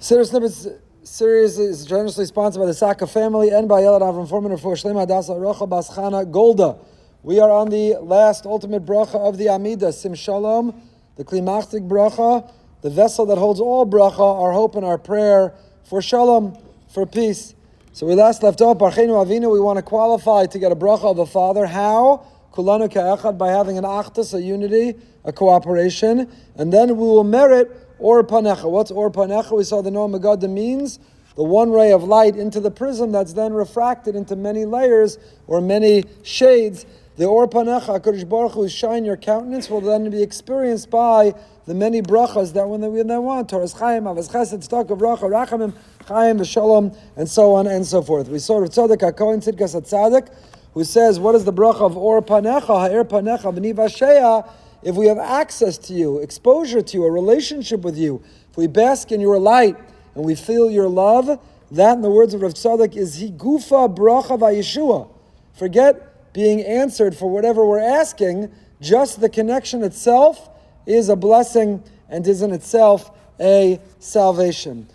Siddur Snippets series is generously sponsored by the Saka family and by Yelad Avram Foreman for Shlema Dasa Rocha Baschana Golda. We are on the last ultimate bracha of the Amida, Sim Shalom, the Klimachtik bracha, the vessel that holds all bracha, our hope and our prayer for Shalom, for peace. So we last left off, Barchenu Avinu, we want to qualify to get a bracha of the Father. How? Kulanu Ka'echad, by having an achtas, a unity, a cooperation, and then we will merit Or Panecha. What's Or Panecha? We saw the Noam Megadim means the one ray of light into the prism that's then refracted into many layers or many shades. The Or Panecha, HaKadosh Baruch Hu, shine your countenance, will then be experienced by the many brachas that when they want, Torah's Chaim, Avos Chesed, Tzedakah, Bracha, Rachamim, Chaim, V'Shalom, and so on and so forth. We saw Rav Tzadok HaKohen Tzidkas HaTzadik, who says, what is the bracha of Or Panecha, Ha'er Panecha, B'ni Vashea? If we have access to you, exposure to you, a relationship with you, if we bask in your light and we feel your love, that, in the words of Rav Tzadok, is Higufa Bracha Vayeshua. Forget being answered for whatever we're asking, just the connection itself is a blessing and is in itself a salvation.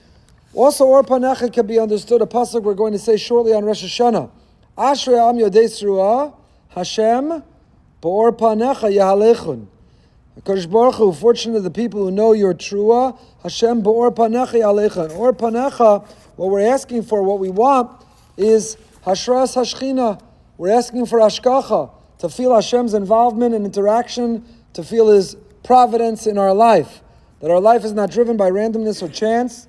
Also, Or Panecha can be understood, a pasuk we're going to say shortly on Rosh Hashanah. Ashrei Am Yodei Sruah, Hashem, Ba'or Panecha Yahalechun. HaKadosh Baruch Hu, fortunate the people who know your trua, Hashem Ba'or Panecha Yahalechun. Or Panecha, what we're asking for, what we want, is Hashras Hashchina. We're asking for Hashkacha, to feel Hashem's involvement and interaction, to feel His providence in our life. That our life is not driven by randomness or chance.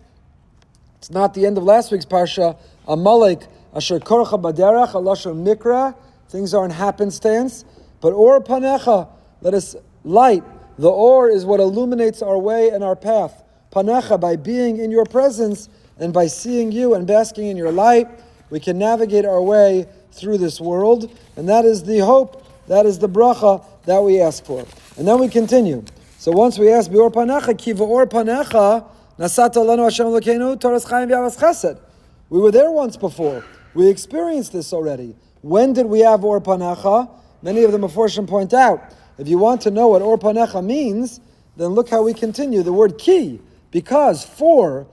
It's not the end of last week's Parsha, Amalek, Asher Korcha Baderach, Alashar Mikra, things aren't happenstance. But Or Panecha, let us light. The Or is what illuminates our way and our path. Panecha, by being in your presence and by seeing you and basking in your light, we can navigate our way through this world. And that is the hope, that is the bracha that we ask for. And then we continue. So once we ask Or Panecha, Kiva Or Panecha, Nasata Lanu Hashem Elokeinu, Torah's Chaim V'Avos Chesed. We were there once before. We experienced this already. When did we have Or Panecha? Many of the Meforshim point out, if you want to know what Or Panecha means, then look how we continue. The word ki, because for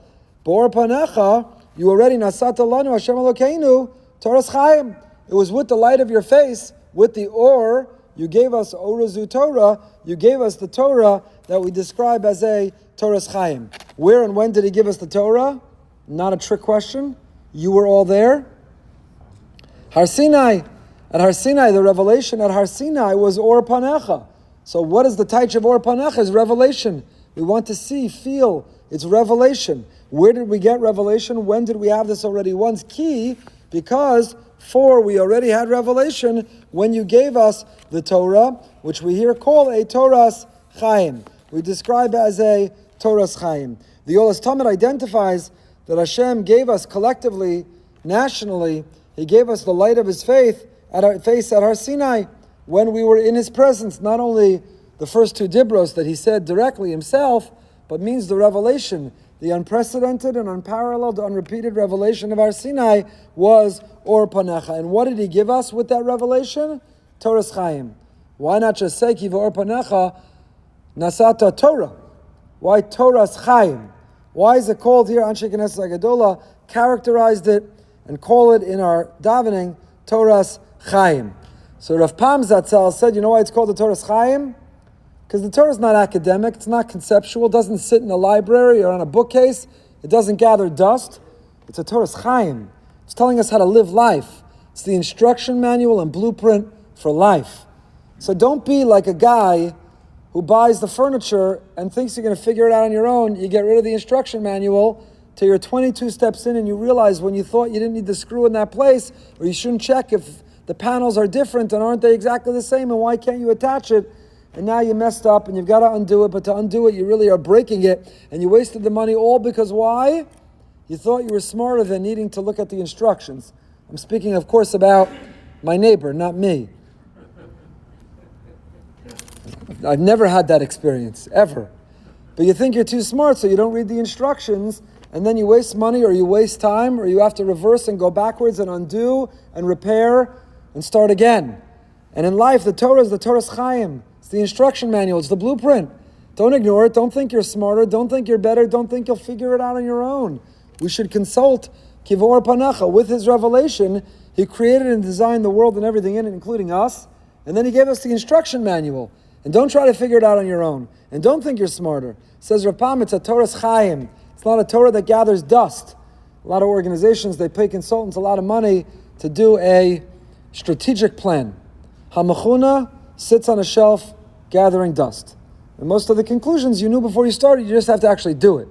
Or Panecha, you already Nasata Lanu Hashem Elokeinu, Torah's Chaim. It was with the light of your face, with the Or, you gave us Orazu Torah, you gave us the Torah that we describe as a Torah's Chaim. Where and when did He give us the Torah? Not a trick question. You were all there. Har Sinai. At Har Sinai, the revelation at Har Sinai was Or Panecha. So what is the taich of Or Panecha? Is revelation. We want to see, feel. It's revelation. Where did we get revelation? When did we have this already? Once key, because for we already had revelation when you gave us the Torah, which we here call a Torah's Chaim. We describe as a Torah's Chaim. The Olas Tamid identifies that Hashem gave us collectively, nationally, He gave us the light of His faith at Har Sinai when we were in His presence. Not only the first two dibros that He said directly Himself, but means the revelation, the unprecedented and unparalleled, unrepeated revelation of Har Sinai was Or Panecha. And what did He give us with that revelation? Torah's Chaim. Why not just say Kiva Or Panecha Nasata Torah? Why Torah's Chaim? Why is it called here, Anshe Knesset HaGedolah characterized it and call it in our davening Torah's Chaim. So Rav Pam Zatzal said, you know why it's called the Torah's Chaim? Because the Torah is not academic, it's not conceptual, it doesn't sit in a library or on a bookcase, it doesn't gather dust. It's a Torah's Chaim. It's telling us how to live life. It's the instruction manual and blueprint for life. So don't be like a guy who buys the furniture and thinks you're going to figure it out on your own. You get rid of the instruction manual till you're 22 steps in and you realize when you thought you didn't need the screw in that place, or you shouldn't check if the panels are different and aren't they exactly the same, and why can't you attach it? And now you messed up and you've got to undo it, but to undo it you really are breaking it, and you wasted the money all because why? You thought you were smarter than needing to look at the instructions. I'm speaking, of course, about my neighbor, not me. I've never had that experience, ever. But you think you're too smart, so you don't read the instructions, and then you waste money, or you waste time, or you have to reverse and go backwards and undo and repair and start again. And in life, the Torah is the Torah's Chaim. It's the instruction manual. It's the blueprint. Don't ignore it. Don't think you're smarter. Don't think you're better. Don't think you'll figure it out on your own. We should consult Kivor Panacha. With his revelation, he created and designed the world and everything in it, including us. And then he gave us the instruction manual. And don't try to figure it out on your own. And don't think you're smarter. Says Rapam, it's a Torah's Chaim. It's not a Torah that gathers dust. A lot of organizations, they pay consultants a lot of money to do a strategic plan. Hamachuna sits on a shelf gathering dust. And most of the conclusions you knew before you started, you just have to actually do it.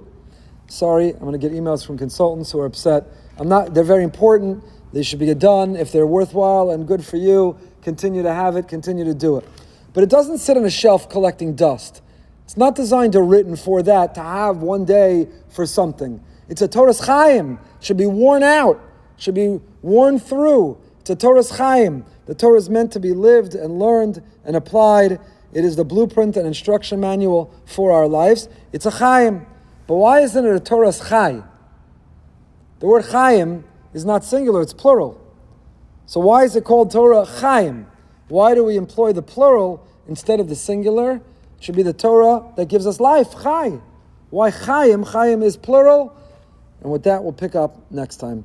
Sorry, I'm going to get emails from consultants who are upset. They're very important. They should be done. If they're worthwhile and good for you, continue to have it, continue to do it. But it doesn't sit on a shelf collecting dust. It's not designed or written for that, to have one day for something. It's a Torah's Chaim. It should be worn out. It should be worn through. It's a Torah's Chaim. The Torah is meant to be lived and learned and applied. It is the blueprint and instruction manual for our lives. It's a Chaim. But why isn't it a Torah's Chai? The word Chaim is not singular, it's plural. So why is it called Torah Chaim? Why do we employ the plural instead of the singular? It should be the Torah that gives us life, Chai. Why Chaim? Chaim is plural. And with that, we'll pick up next time.